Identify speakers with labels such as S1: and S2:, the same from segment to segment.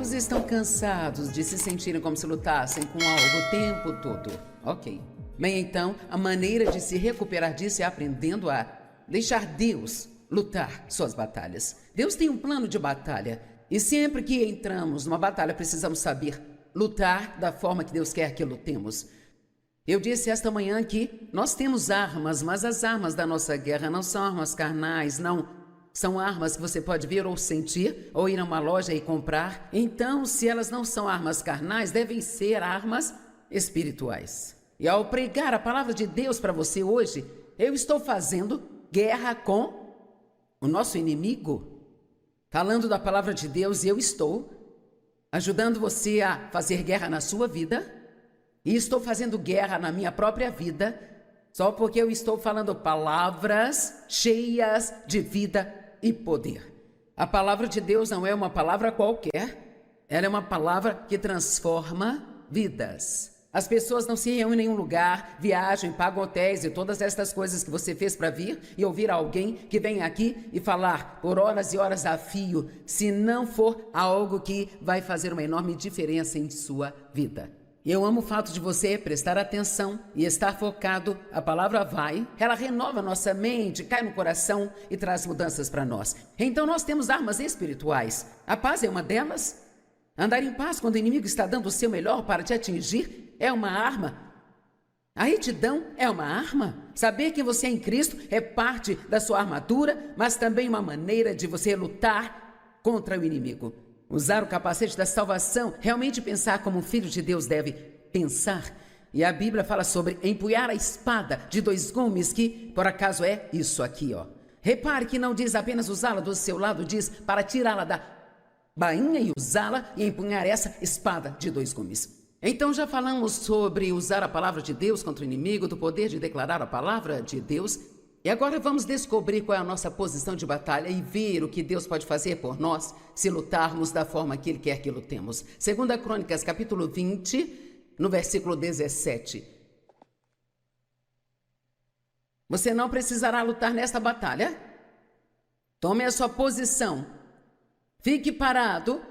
S1: Quantos estão cansados de se sentirem como se lutassem com algo o tempo todo? Ok. Bem, então, a maneira de se recuperar disso é aprendendo a deixar Deus lutar suas batalhas. Deus tem um plano de batalha. E sempre que entramos numa batalha, precisamos saber lutar da forma que Deus quer que lutemos. Eu disse esta manhã que nós temos armas, mas as armas da nossa guerra não são armas carnais, não. São armas que você pode ver ou sentir, ou ir a uma loja e comprar. Então, se elas não são armas carnais, devem ser armas espirituais. E ao pregar a palavra de Deus para você hoje, eu estou fazendo guerra com o nosso inimigo. Falando da palavra de Deus, eu estou ajudando você a fazer guerra na sua vida. E estou fazendo guerra na minha própria vida, só porque eu estou falando palavras cheias de vida e poder. A palavra de Deus não é uma palavra qualquer, ela é uma palavra que transforma vidas. As pessoas não se reúnem em um lugar, viajam, pagam hotéis e todas estas coisas que você fez para vir e ouvir alguém que vem aqui e falar por horas e horas a fio, se não for algo que vai fazer uma enorme diferença em sua vida. Eu amo o fato de você prestar atenção e estar focado. A palavra vai, ela renova nossa mente, cai no coração e traz mudanças para nós. Então nós temos armas espirituais. A paz é uma delas. Andar em paz quando o inimigo está dando o seu melhor para te atingir é uma arma. A retidão é uma arma. Saber que você é em Cristo é parte da sua armadura, mas também uma maneira de você lutar contra o inimigo. Usar o capacete da salvação, realmente pensar como um filho de Deus deve pensar. E a Bíblia fala sobre empunhar a espada de 2 gumes, que por acaso é isso aqui, ó. Repare que não diz apenas usá-la do seu lado, diz para tirá-la da bainha e usá-la e empunhar essa espada de 2 gumes. Então já falamos sobre usar a palavra de Deus contra o inimigo, do poder de declarar a palavra de Deus. E agora vamos descobrir qual é a nossa posição de batalha e ver o que Deus pode fazer por nós se lutarmos da forma que Ele quer que lutemos. 2 Crônicas, capítulo 20, no versículo 17. Você não precisará lutar nesta batalha. Tome a sua posição. Fique parado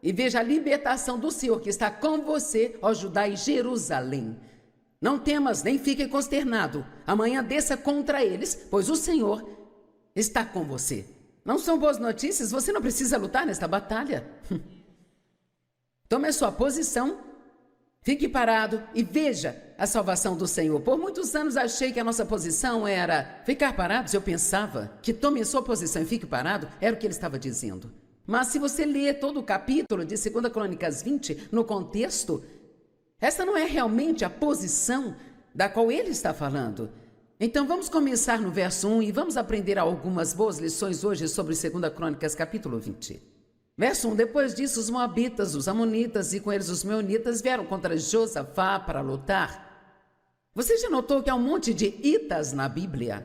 S1: e veja a libertação do Senhor que está com você, ó Judá e Jerusalém. Não temas, nem fique consternado. Amanhã desça contra eles, pois o Senhor está com você. Não são boas notícias? Você não precisa lutar nesta batalha. Tome a sua posição, fique parado e veja a salvação do Senhor. Por muitos anos achei que a nossa posição era ficar parados. Eu pensava que tome a sua posição e fique parado, era o que ele estava dizendo. Mas se você ler todo o capítulo de 2 Crônicas 20, no contexto, essa não é realmente a posição da qual ele está falando. Então vamos começar no verso 1 e vamos aprender algumas boas lições hoje sobre 2 Crônicas capítulo 20. Verso 1, depois disso os moabitas, os amonitas e com eles os meunitas vieram contra Josafá para lutar. Você já notou que há um monte de itas na Bíblia?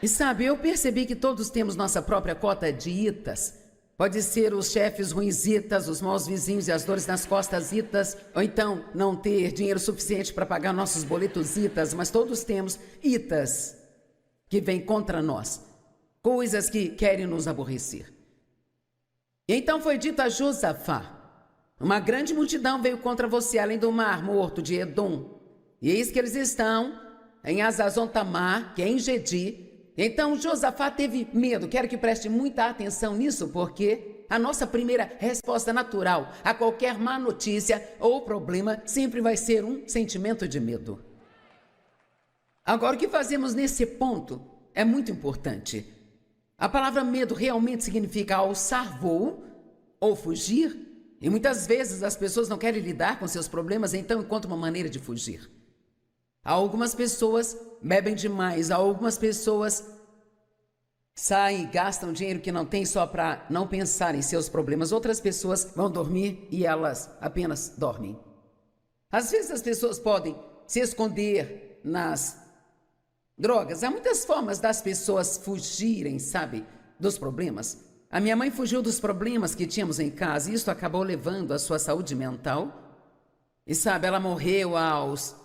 S1: E sabe, eu percebi que todos temos nossa própria cota de itas. Pode ser os chefes ruins itas, os maus vizinhos e as dores nas costas itas, ou então não ter dinheiro suficiente para pagar nossos boletos itas, mas todos temos itas que vêm contra nós, coisas que querem nos aborrecer. E então foi dito a Josafá: uma grande multidão veio contra você, além do mar morto de Edom, e eis que eles estão em Hazazon Tamar, que é em Gedi. Então Josafá teve medo. Quero que preste muita atenção nisso, porque a nossa primeira resposta natural a qualquer má notícia ou problema sempre vai ser um sentimento de medo. Agora, o que fazemos nesse ponto é muito importante. A palavra medo realmente significa alçar voo ou fugir, e muitas vezes as pessoas não querem lidar com seus problemas, então encontram uma maneira de fugir. Algumas pessoas bebem demais, algumas pessoas saem e gastam dinheiro que não tem só para não pensar em seus problemas. Outras pessoas vão dormir e elas apenas dormem. Às vezes as pessoas podem se esconder nas drogas. Há muitas formas das pessoas fugirem, sabe, dos problemas. A minha mãe fugiu dos problemas que tínhamos em casa e isso acabou levando à sua saúde mental. E sabe, ela morreu aos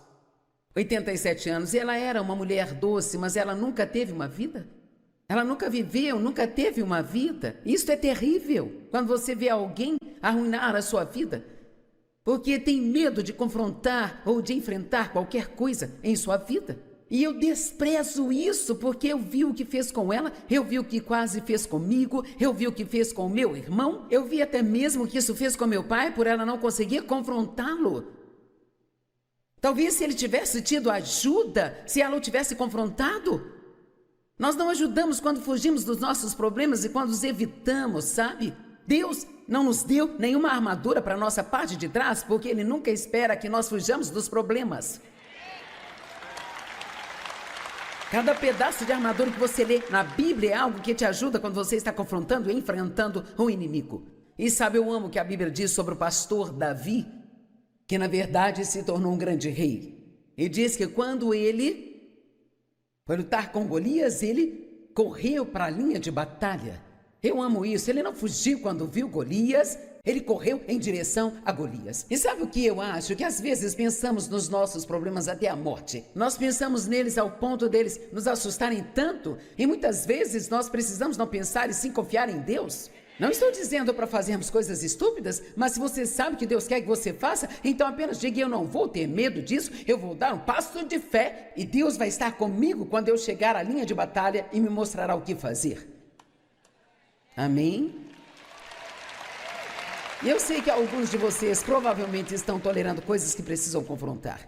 S1: 87 anos, e ela era uma mulher doce, mas ela nunca teve uma vida. Ela nunca viveu, nunca teve uma vida. Isso é terrível, quando você vê alguém arruinar a sua vida, porque tem medo de confrontar ou de enfrentar qualquer coisa em sua vida. E eu desprezo isso, porque eu vi o que fez com ela, eu vi o que quase fez comigo, eu vi o que fez com o meu irmão, eu vi até mesmo o que isso fez com meu pai, por ela não conseguir confrontá-lo. Talvez se ele tivesse tido ajuda, se ela o tivesse confrontado. Nós não ajudamos quando fugimos dos nossos problemas e quando os evitamos, sabe? Deus não nos deu nenhuma armadura para a nossa parte de trás, porque Ele nunca espera que nós fujamos dos problemas. Cada pedaço de armadura que você lê na Bíblia é algo que te ajuda quando você está confrontando e enfrentando o inimigo. E sabe, eu amo o que a Bíblia diz sobre o pastor Davi, que na verdade se tornou um grande rei. E diz que quando ele foi lutar com Golias, ele correu para a linha de batalha. Eu amo isso. Ele não fugiu quando viu Golias, ele correu em direção a Golias. E sabe o que eu acho? Que às vezes pensamos nos nossos problemas até a morte. Nós pensamos neles ao ponto deles nos assustarem tanto, e muitas vezes nós precisamos não pensar e sim confiar em Deus. Não estou dizendo para fazermos coisas estúpidas, mas se você sabe que Deus quer que você faça, então apenas diga: eu não vou ter medo disso, eu vou dar um passo de fé e Deus vai estar comigo quando eu chegar à linha de batalha e me mostrará o que fazer. Amém? E eu sei que alguns de vocês provavelmente estão tolerando coisas que precisam confrontar.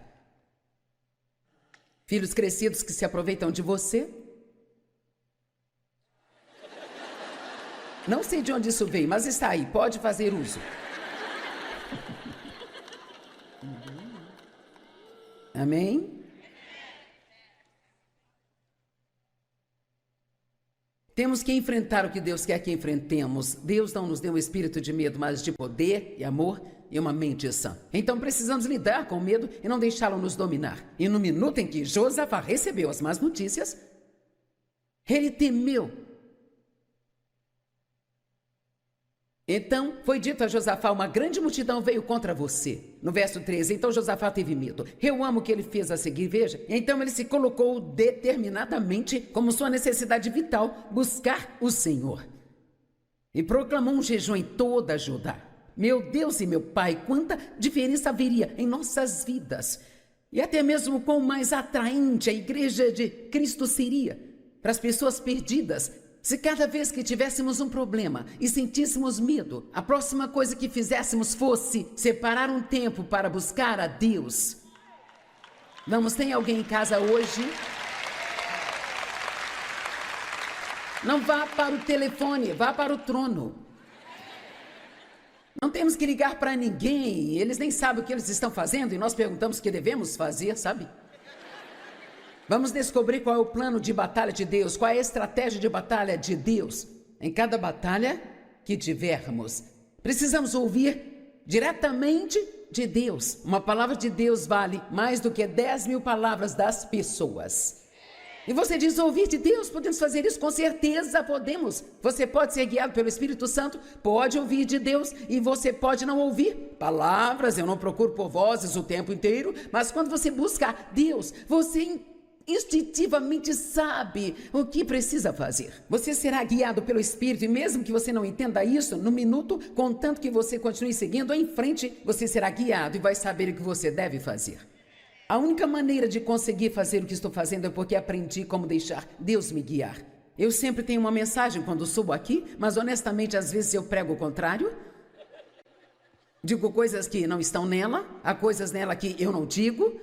S1: Filhos crescidos que se aproveitam de você. Não sei de onde isso veio, mas está aí, pode fazer uso. Amém? Temos que enfrentar o que Deus quer que enfrentemos. Deus não nos deu um espírito de medo, mas de poder e amor e uma mente sã. Então precisamos lidar com o medo e não deixá-lo nos dominar. E no minuto em que Josafá recebeu as más notícias, ele temeu. Então foi dito a Josafá: uma grande multidão veio contra você. No verso 13, então Josafá teve medo. Eu amo o que ele fez a seguir, veja. Então ele se colocou determinadamente como sua necessidade vital buscar o Senhor. E proclamou um jejum em toda Judá. Meu Deus e meu Pai, quanta diferença haveria em nossas vidas. E até mesmo quão mais atraente a igreja de Cristo seria para as pessoas perdidas, se cada vez que tivéssemos um problema e sentíssemos medo, a próxima coisa que fizéssemos fosse separar um tempo para buscar a Deus. Vamos, tem alguém em casa hoje? Não vá para o telefone, vá para o trono. Não temos que ligar para ninguém, eles nem sabem o que eles estão fazendo e nós perguntamos o que devemos fazer, sabe? Vamos descobrir qual é o plano de batalha de Deus, qual é a estratégia de batalha de Deus. Em cada batalha que tivermos, precisamos ouvir diretamente de Deus. Uma palavra de Deus vale mais do que 10.000 palavras das pessoas. E você diz: ouvir de Deus, podemos fazer isso? Com certeza podemos. Você pode ser guiado pelo Espírito Santo, pode ouvir de Deus e você pode não ouvir palavras. Eu não procuro por vozes o tempo inteiro, mas quando você busca Deus, você instintivamente sabe o que precisa fazer. Você será guiado pelo Espírito e mesmo que você não entenda isso no minuto, contanto que você continue seguindo em frente, você será guiado e vai saber o que você deve fazer. A única maneira de conseguir fazer o que estou fazendo é porque aprendi como deixar Deus me guiar. Eu sempre tenho uma mensagem quando subo aqui, mas honestamente às vezes eu prego o contrário. Digo coisas que não estão nela, há coisas nela que eu não digo.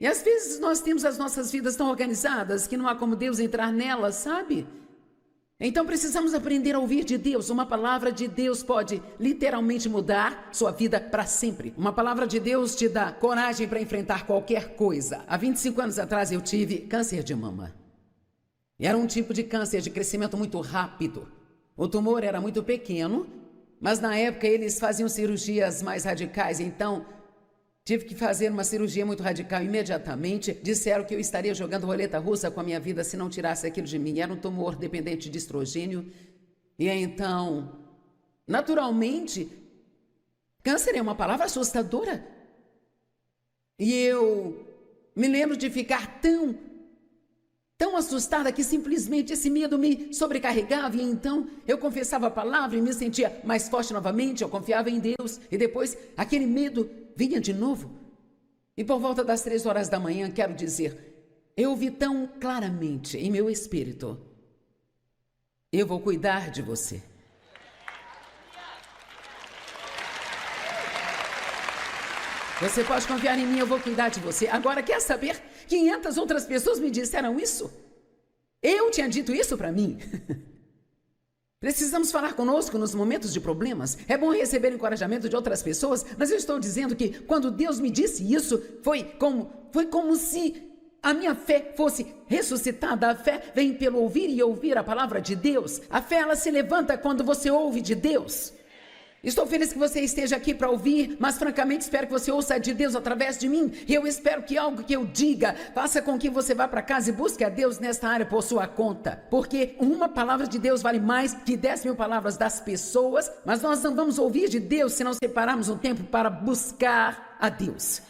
S1: E às vezes nós temos as nossas vidas tão organizadas que não há como Deus entrar nelas, sabe? Então precisamos aprender a ouvir de Deus. Uma palavra de Deus pode literalmente mudar sua vida para sempre. Uma palavra de Deus te dá coragem para enfrentar qualquer coisa. Há 25 anos atrás eu tive câncer de mama. Era um tipo de câncer de crescimento muito rápido. O tumor era muito pequeno, mas na época eles faziam cirurgias mais radicais, então tive que fazer uma cirurgia muito radical imediatamente. Disseram que eu estaria jogando roleta russa com a minha vida se não tirasse aquilo de mim. Era um tumor dependente de estrogênio. E então, naturalmente, câncer é uma palavra assustadora. E eu me lembro de ficar tão tão assustada que simplesmente esse medo me sobrecarregava e então eu confessava a palavra e me sentia mais forte novamente, eu confiava em Deus e depois aquele medo vinha de novo. E por volta das 3 horas da manhã, quero dizer, eu vi tão claramente em meu espírito, eu vou cuidar de você. Você pode confiar em mim, eu vou cuidar de você. Agora, quer saber? 500 outras pessoas me disseram isso. Eu tinha dito isso para mim. Precisamos falar conosco nos momentos de problemas. É bom receber encorajamento de outras pessoas, mas eu estou dizendo que quando Deus me disse isso, foi como se a minha fé fosse ressuscitada. A fé vem pelo ouvir e ouvir a palavra de Deus. A fé, ela se levanta quando você ouve de Deus. Estou feliz que você esteja aqui para ouvir, mas francamente espero que você ouça de Deus através de mim. Eu espero que algo que eu diga faça com que você vá para casa e busque a Deus nesta área por sua conta. Porque uma palavra de Deus vale mais que 10.000 palavras das pessoas, mas nós não vamos ouvir de Deus se não separarmos um tempo para buscar a Deus.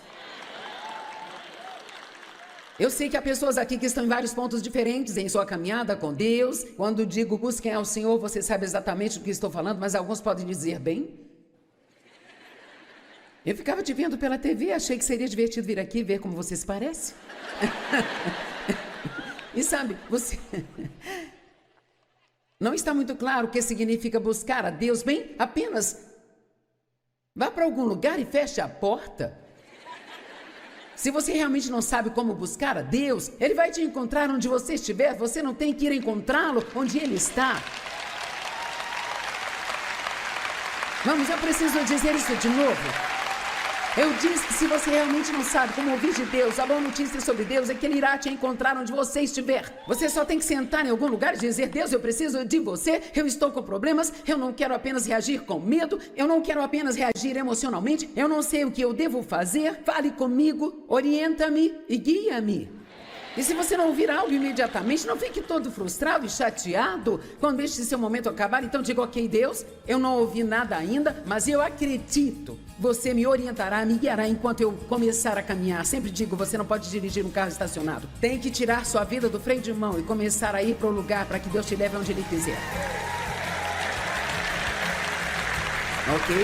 S1: Eu sei que há pessoas aqui que estão em vários pontos diferentes em sua caminhada com Deus. Quando digo busquem ao Senhor, você sabe exatamente do que estou falando, mas alguns podem dizer bem. Eu ficava te vendo pela TV, achei que seria divertido vir aqui ver como você se parece. E sabe, você... Não está muito claro o que significa buscar a Deus. Bem, apenas vá para algum lugar e feche a porta. Se você realmente não sabe como buscar a Deus, Ele vai te encontrar onde você estiver. Você não tem que ir encontrá-lo onde Ele está. Vamos, eu preciso dizer isso de novo. Eu disse que se você realmente não sabe como ouvir de Deus, a boa notícia sobre Deus é que Ele irá te encontrar onde você estiver. Você só tem que sentar em algum lugar e dizer, Deus, eu preciso de você, eu estou com problemas, eu não quero apenas reagir com medo, eu não quero apenas reagir emocionalmente, eu não sei o que eu devo fazer, fale comigo, orienta-me e guia-me. E se você não ouvir algo imediatamente, não fique todo frustrado e chateado quando este seu momento acabar. Então diga, ok, Deus, eu não ouvi nada ainda, mas eu acredito. Você me orientará, me guiará enquanto eu começar a caminhar. Sempre digo, você não pode dirigir um carro estacionado. Tem que tirar sua vida do freio de mão e começar a ir para o lugar para que Deus te leve onde Ele quiser. Ok?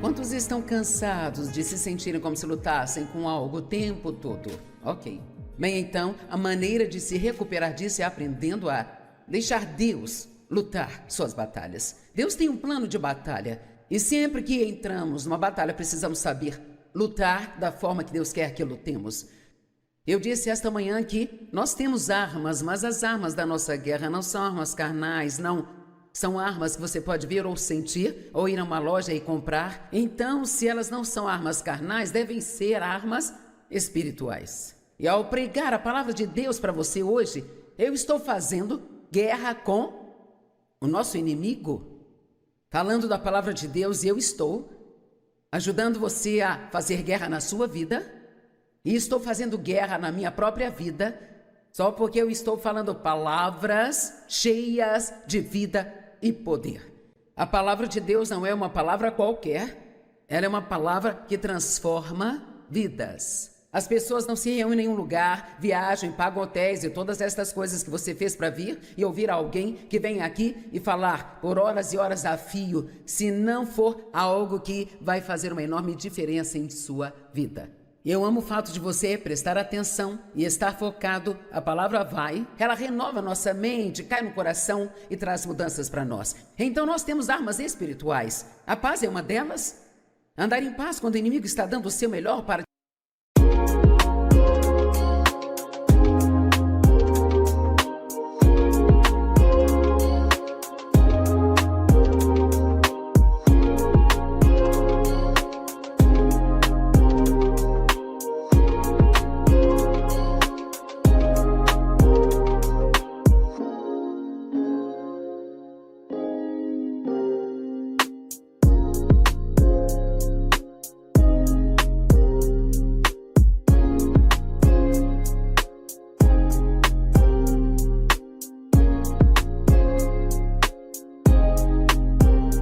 S1: Quantos estão cansados de se sentirem como se lutassem com algo o tempo todo? Ok. Bem, então, a maneira de se recuperar disso é aprendendo a deixar Deus lutar suas batalhas. Deus tem um plano de batalha. E sempre que entramos numa batalha, precisamos saber lutar da forma que Deus quer que lutemos. Eu disse esta manhã que nós temos armas, mas as armas da nossa guerra não são armas carnais, não. São armas que você pode ver ou sentir, ou ir a uma loja e comprar. Então, se elas não são armas carnais, devem ser armas espirituais. E ao pregar a palavra de Deus para você hoje, eu estou fazendo guerra com o nosso inimigo. Falando da palavra de Deus, eu estou ajudando você a fazer guerra na sua vida. E estou fazendo guerra na minha própria vida, só porque eu estou falando palavras cheias de vida e poder. A palavra de Deus não é uma palavra qualquer, ela é uma palavra que transforma vidas. As pessoas não se reúnem em um lugar, viajam, pagam hotéis e todas estas coisas que você fez para vir e ouvir alguém que vem aqui e falar por horas e horas a fio, se não for algo que vai fazer uma enorme diferença em sua vida. Eu amo o fato de você prestar atenção e estar focado. A palavra vai, ela renova nossa mente, cai no coração e traz mudanças para nós. Então nós temos armas espirituais. A paz é uma delas. Andar em paz quando o inimigo está dando o seu melhor para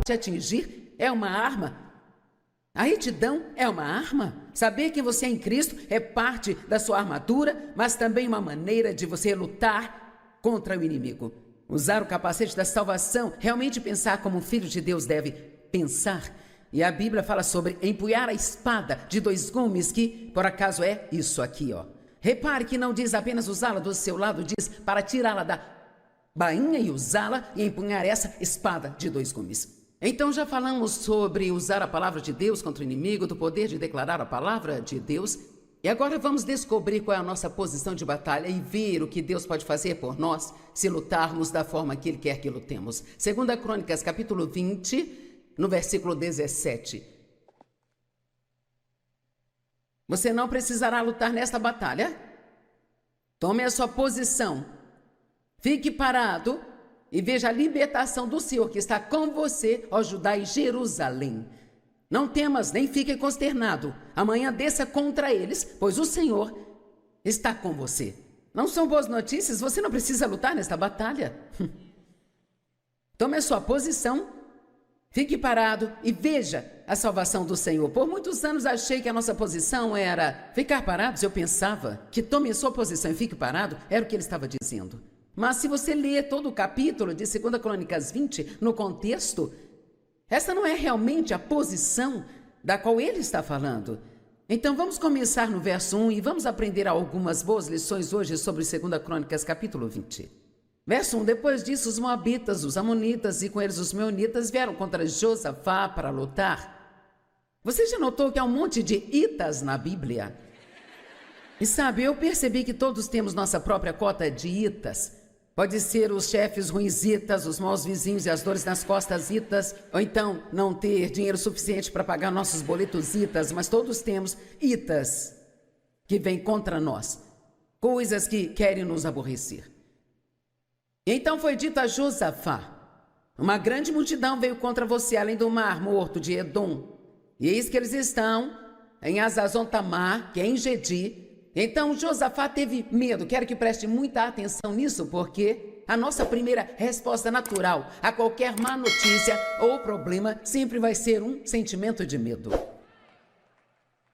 S1: te atingir é uma arma. A retidão é uma arma. Saber que você é em Cristo é parte da sua armadura, mas também uma maneira de você lutar contra o inimigo. Usar o capacete da salvação, realmente pensar como um filho de Deus deve pensar. E a Bíblia fala sobre empunhar a espada de 2 gumes, que por acaso é isso aqui, ó. Repare que não diz apenas usá-la do seu lado, diz para tirá-la da bainha e usá-la e empunhar essa espada de 2 gumes. Então já falamos sobre usar a palavra de Deus contra o inimigo, do poder de declarar a palavra de Deus. E agora vamos descobrir qual é a nossa posição de batalha e ver o que Deus pode fazer por nós se lutarmos da forma que Ele quer que lutemos. 2 Crônicas, capítulo 20, no versículo 17. Você não precisará lutar nesta batalha. Tome a sua posição. Fique parado e veja a libertação do Senhor que está com você, ó Judá e Jerusalém. Não temas, nem fique consternado. Amanhã desça contra eles, pois o Senhor está com você. Não são boas notícias? Você não precisa lutar nesta batalha. Tome a sua posição, fique parado e veja a salvação do Senhor. Por muitos anos achei que a nossa posição era ficar parados. Eu pensava que tome a sua posição e fique parado, era o que ele estava dizendo. Mas se você ler todo o capítulo de 2 Crônicas 20, no contexto, essa não é realmente a posição da qual ele está falando. Então vamos começar no verso 1 e vamos aprender algumas boas lições hoje sobre 2 Crônicas capítulo 20. Verso 1, depois disso os moabitas, os amonitas e com eles os meunitas vieram contra Josafá para lutar. Você já notou que há um monte de itas na Bíblia? E sabe, eu percebi que todos temos nossa própria cota de itas. Pode ser os chefes ruins itas, os maus vizinhos e as dores nas costas itas, ou então não ter dinheiro suficiente para pagar nossos boletos itas, mas todos temos itas que vêm contra nós, coisas que querem nos aborrecer. Então foi dito a Josafá: uma grande multidão veio contra você, além do mar morto de Edom, e eis que eles estão em Hazazon Tamar, que é em Gedi. Então Josafá teve medo. Quero que preste muita atenção nisso, porque a nossa primeira resposta natural a qualquer má notícia ou problema sempre vai ser um sentimento de medo.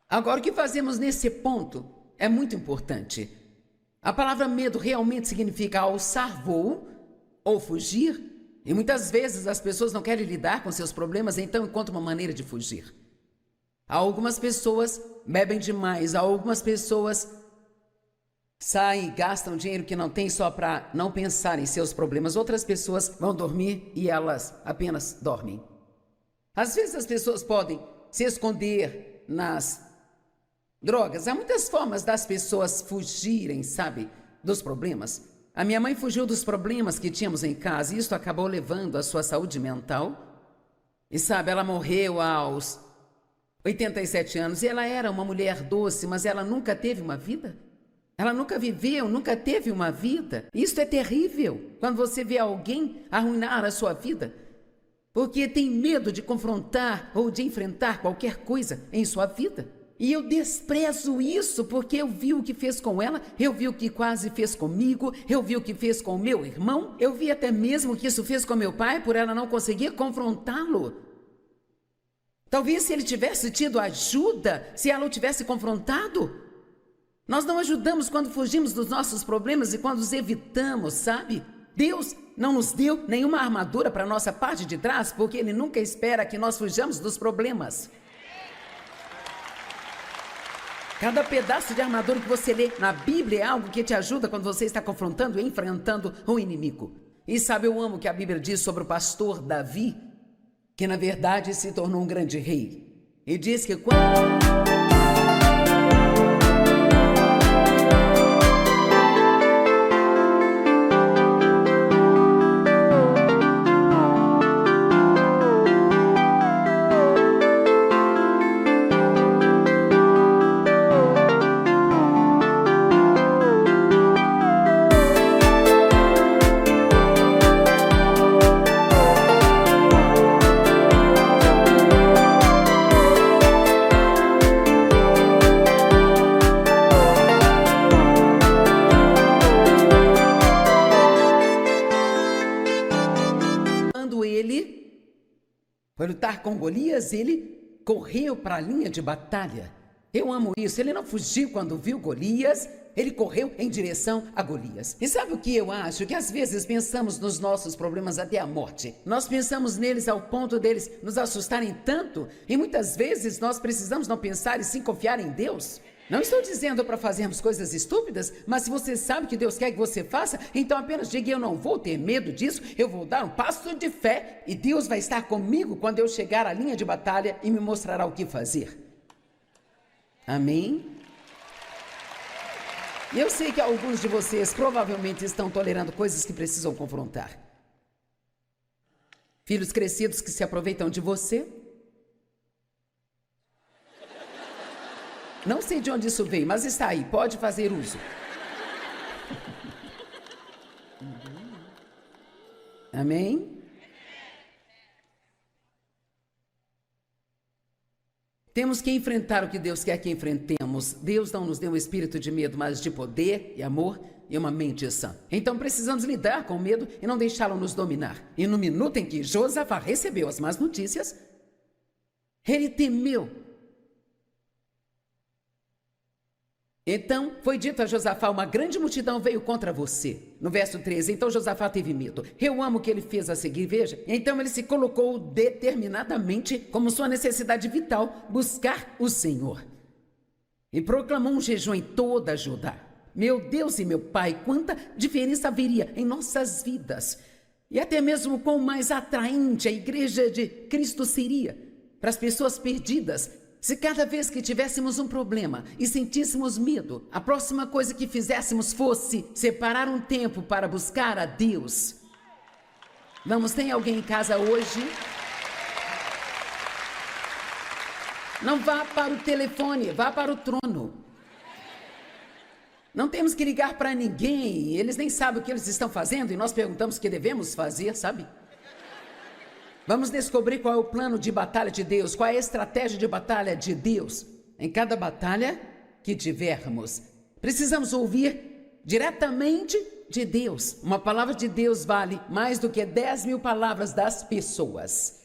S1: Agora, o que fazemos nesse ponto é muito importante. A palavra medo realmente significa alçar voo ou fugir, e muitas vezes as pessoas não querem lidar com seus problemas, então encontram uma maneira de fugir. Algumas pessoas bebem demais, algumas pessoas saem e gastam dinheiro que não tem só para não pensar em seus problemas. Outras pessoas vão dormir e elas apenas dormem. Às vezes as pessoas podem se esconder nas drogas. Há muitas formas das pessoas fugirem, sabe, dos problemas. A minha mãe fugiu dos problemas que tínhamos em casa e isso acabou levando à sua saúde mental. E sabe, ela morreu aos 87 anos, e ela era uma mulher doce, mas ela nunca teve uma vida. Ela nunca viveu, nunca teve uma vida. Isso é terrível, quando você vê alguém arruinar a sua vida, porque tem medo de confrontar ou de enfrentar qualquer coisa em sua vida. E eu desprezo isso, porque eu vi o que fez com ela, eu vi o que quase fez comigo, eu vi o que fez com o meu irmão, eu vi até mesmo o que isso fez com meu pai, por ela não conseguir confrontá-lo. Talvez se ele tivesse tido ajuda, se ela o tivesse confrontado. Nós não ajudamos quando fugimos dos nossos problemas e quando os evitamos, sabe? Deus não nos deu nenhuma armadura para a nossa parte de trás, porque Ele nunca espera que nós fujamos dos problemas. Cada pedaço de armadura que você lê na Bíblia é algo que te ajuda quando você está confrontando e enfrentando o inimigo. E sabe, eu amo o que a Bíblia diz sobre o pastor Davi, que na verdade se tornou um grande rei. E diz que quando foi lutar com Golias, ele correu para a linha de batalha. Eu amo isso. Ele não fugiu quando viu Golias, ele correu em direção a Golias. E sabe o que eu acho? Que às vezes pensamos nos nossos problemas até a morte. Nós pensamos neles ao ponto deles nos assustarem tanto, e muitas vezes nós precisamos não pensar e sim confiar em Deus. Não estou dizendo para fazermos coisas estúpidas, mas se você sabe que Deus quer que você faça, então apenas diga: eu não vou ter medo disso, eu vou dar um passo de fé e Deus vai estar comigo quando eu chegar à linha de batalha e me mostrará o que fazer. Amém? Eu sei que alguns de vocês provavelmente estão tolerando coisas que precisam confrontar. Filhos crescidos que se aproveitam de você. Não sei de onde isso veio, mas está aí, pode fazer uso. Amém? Temos que enfrentar o que Deus quer que enfrentemos. Deus não nos deu um espírito de medo, mas de poder e amor e uma mente sã. Então precisamos lidar com o medo e não deixá-lo nos dominar. E no minuto em que Josafá recebeu as más notícias, ele temeu. Então foi dito a Josafá: uma grande multidão veio contra você. No verso 13, então Josafá teve medo. Eu amo o que ele fez a seguir, veja. Então ele se colocou determinadamente como sua necessidade vital buscar o Senhor. E proclamou um jejum em toda Judá. Meu Deus e meu Pai, quanta diferença haveria em nossas vidas. E até mesmo quão mais atraente a igreja de Cristo seria para as pessoas perdidas, se cada vez que tivéssemos um problema e sentíssemos medo, a próxima coisa que fizéssemos fosse separar um tempo para buscar a Deus. Vamos, tem alguém em casa hoje? Não vá para o telefone, vá para o trono. Não temos que ligar para ninguém, eles nem sabem o que eles estão fazendo e nós perguntamos o que devemos fazer, sabe? Vamos descobrir qual é o plano de batalha de Deus, qual é a estratégia de batalha de Deus. Em cada batalha que tivermos, precisamos ouvir diretamente de Deus. Uma palavra de Deus vale mais do que 10.000 palavras das pessoas.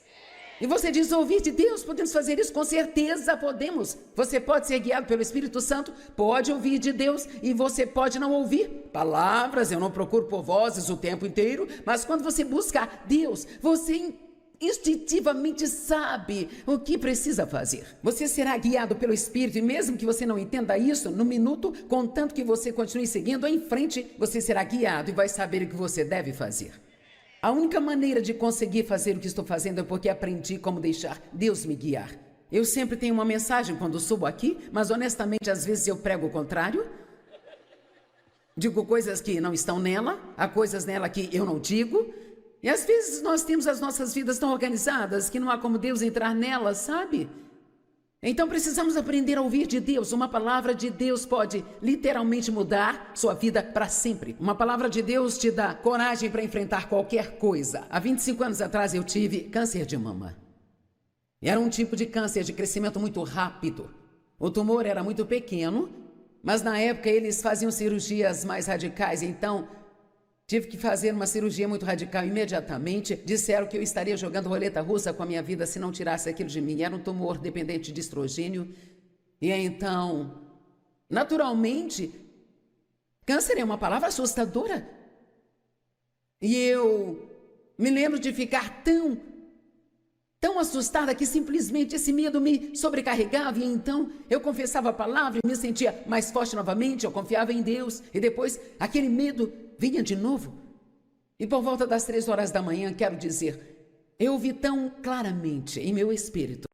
S1: E você diz: ouvir de Deus, podemos fazer isso? Com certeza podemos. Você pode ser guiado pelo Espírito Santo, pode ouvir de Deus e você pode não ouvir palavras. Eu não procuro por vozes o tempo inteiro, mas quando você busca Deus, você instintivamente sabe o que precisa fazer. Você será guiado pelo Espírito e mesmo que você não entenda isso, no minuto, contanto que você continue seguindo em frente, você será guiado e vai saber o que você deve fazer. A única maneira de conseguir fazer o que estou fazendo é porque aprendi como deixar Deus me guiar. Eu sempre tenho uma mensagem quando subo aqui, mas honestamente às vezes eu prego o contrário. Digo coisas que não estão nela, há coisas nela que eu não digo. E às vezes nós temos as nossas vidas tão organizadas que não há como Deus entrar nelas, sabe? Então precisamos aprender a ouvir de Deus. Uma palavra de Deus pode literalmente mudar sua vida para sempre. Uma palavra de Deus te dá coragem para enfrentar qualquer coisa. Há 25 anos atrás eu tive câncer de mama. Era um tipo de câncer de crescimento muito rápido. O tumor era muito pequeno, mas na época eles faziam cirurgias mais radicais, então tive que fazer uma cirurgia muito radical imediatamente. Disseram que eu estaria jogando roleta russa com a minha vida se não tirasse aquilo de mim. Era um tumor dependente de estrogênio. E então, naturalmente, câncer é uma palavra assustadora. E eu me lembro de ficar tão assustada que simplesmente esse medo me sobrecarregava. E então eu confessava a palavra e me sentia mais forte novamente. Eu confiava em Deus. E depois aquele medo vinha de novo. E por volta das 3 horas da manhã, quero dizer, eu ouvi tão claramente em meu espírito: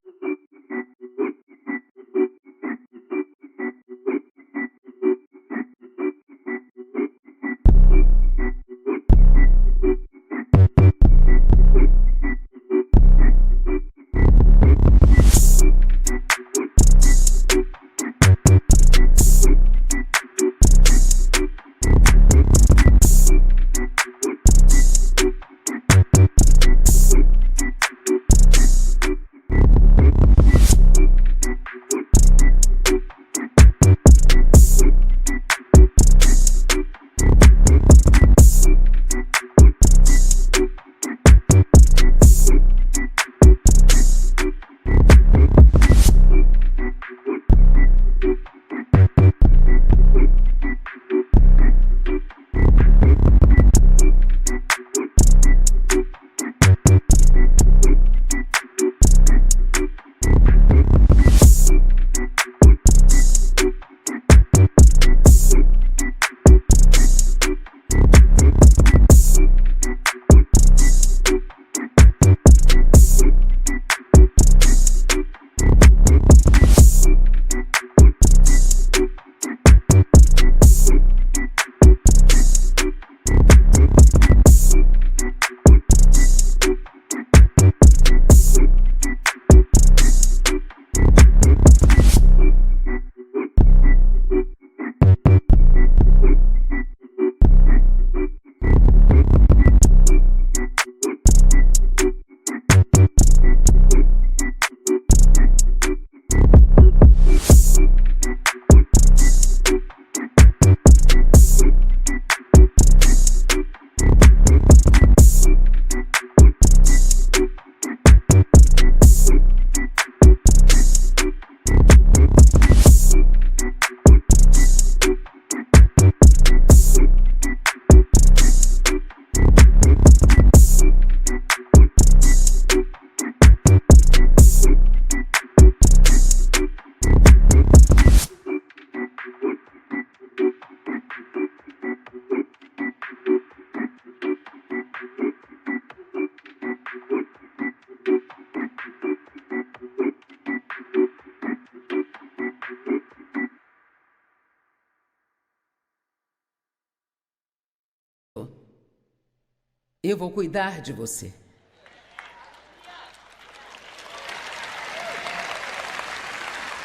S1: eu vou cuidar de você.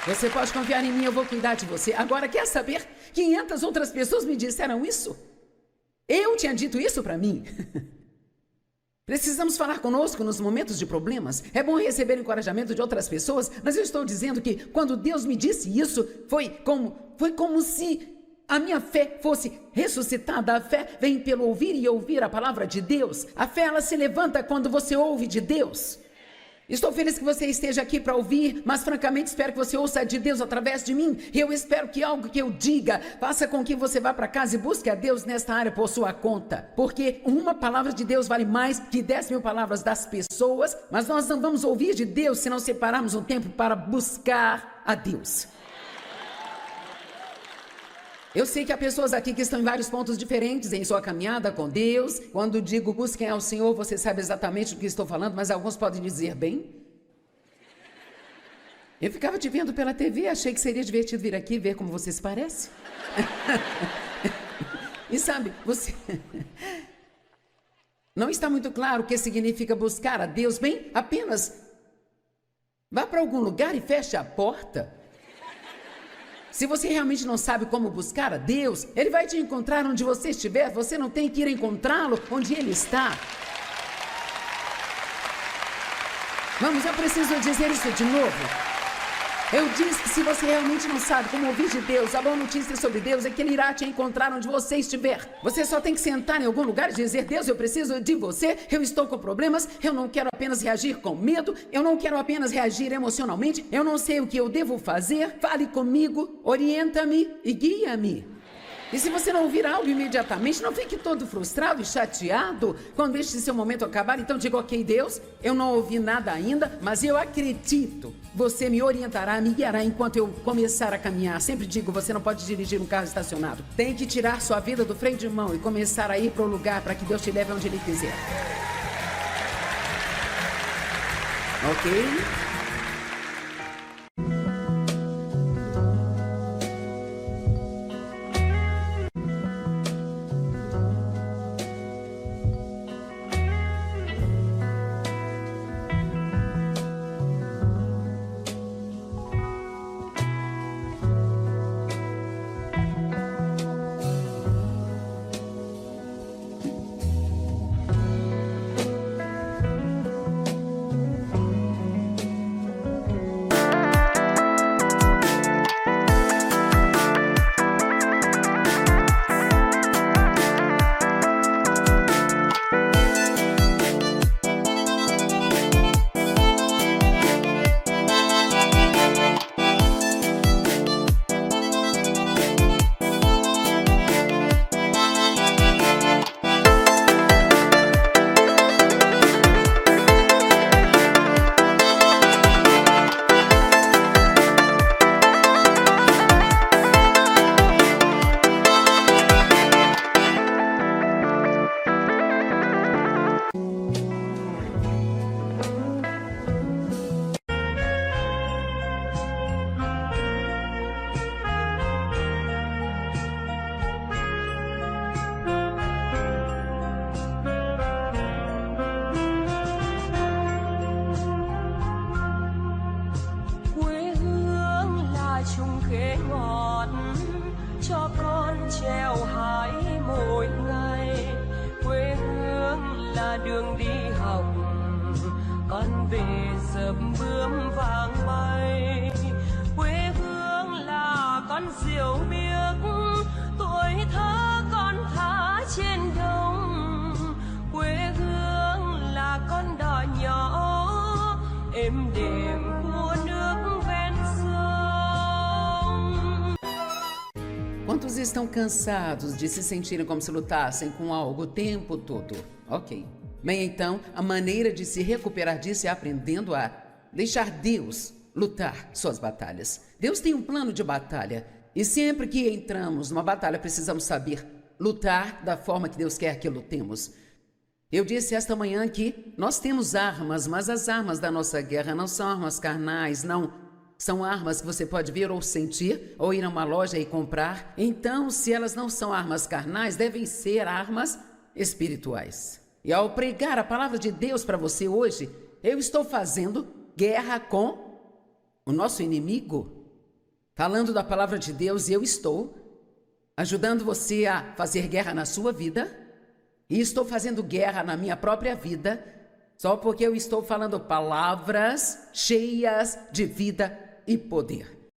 S1: Você pode confiar em mim, eu vou cuidar de você. Agora, quer saber? 500 outras pessoas me disseram isso. Eu tinha dito isso para mim. Precisamos falar conosco nos momentos de problemas. É bom receber encorajamento de outras pessoas, mas eu estou dizendo que quando Deus me disse isso, foi como se a minha fé fosse ressuscitada. A fé vem pelo ouvir e ouvir a palavra de Deus. A fé, ela se levanta quando você ouve de Deus. Estou feliz que você esteja aqui para ouvir, mas francamente espero que você ouça de Deus através de mim. Eu espero que algo que eu diga faça com que você vá para casa e busque a Deus nesta área por sua conta. Porque uma palavra de Deus vale mais que 10.000 palavras das pessoas, mas nós não vamos ouvir de Deus se não separarmos um tempo para buscar a Deus. Eu sei que há pessoas aqui que estão em vários pontos diferentes em sua caminhada com Deus. Quando digo busquem ao Senhor, você sabe exatamente do que estou falando, mas alguns podem dizer bem. Eu ficava te vendo pela TV, achei que seria divertido vir aqui ver como você se parece. E sabe, você... Não está muito claro o que significa buscar a Deus. Bem, apenas vá para algum lugar e feche a porta. Se você realmente não sabe como buscar a Deus, Ele vai te encontrar onde você estiver. Você não tem que ir encontrá-lo onde Ele está. Vamos, eu preciso dizer isso de novo. Eu disse que se você realmente não sabe como ouvir de Deus, a boa notícia sobre Deus é que Ele irá te encontrar onde você estiver. Você só tem que sentar em algum lugar e dizer: Deus, eu preciso de você, eu estou com problemas, eu não quero apenas reagir com medo, eu não quero apenas reagir emocionalmente, eu não sei o que eu devo fazer, fale comigo, orienta-me e guia-me. E se você não ouvir algo imediatamente, não fique todo frustrado e chateado quando este seu momento acabar. Então diga: ok, Deus, eu não ouvi nada ainda, mas eu acredito. Você me orientará, me guiará enquanto eu começar a caminhar. Sempre digo, você não pode dirigir um carro estacionado. Tem que tirar sua vida do freio de mão e começar a ir para o lugar para que Deus te leve onde Ele quiser. Ok?
S2: đường đi học, con về sớm bướm vàng bay. Quê hương là con diều biếc, tuổi thơ con thả trên đồng. Quê hương là con đò nhỏ êm đềm của nước ven sông.
S1: Quantos estão cansados de se sentirem como se lutassem com algo o tempo todo? Ok. Bem, então, a maneira de se recuperar disso é aprendendo a deixar Deus lutar suas batalhas. Deus tem um plano de batalha. E sempre que entramos numa batalha, precisamos saber lutar da forma que Deus quer que lutemos. Eu disse esta manhã que nós temos armas, mas as armas da nossa guerra não são armas carnais, não. São armas que você pode ver ou sentir, ou ir a uma loja e comprar. Então, se elas não são armas carnais, devem ser armas espirituais. E ao pregar a palavra de Deus para você hoje, eu estou fazendo guerra com o nosso inimigo. Falando da palavra de Deus, eu estou ajudando você a fazer guerra na sua vida. E estou fazendo guerra na minha própria vida, só porque eu estou falando palavras cheias de vida e poder.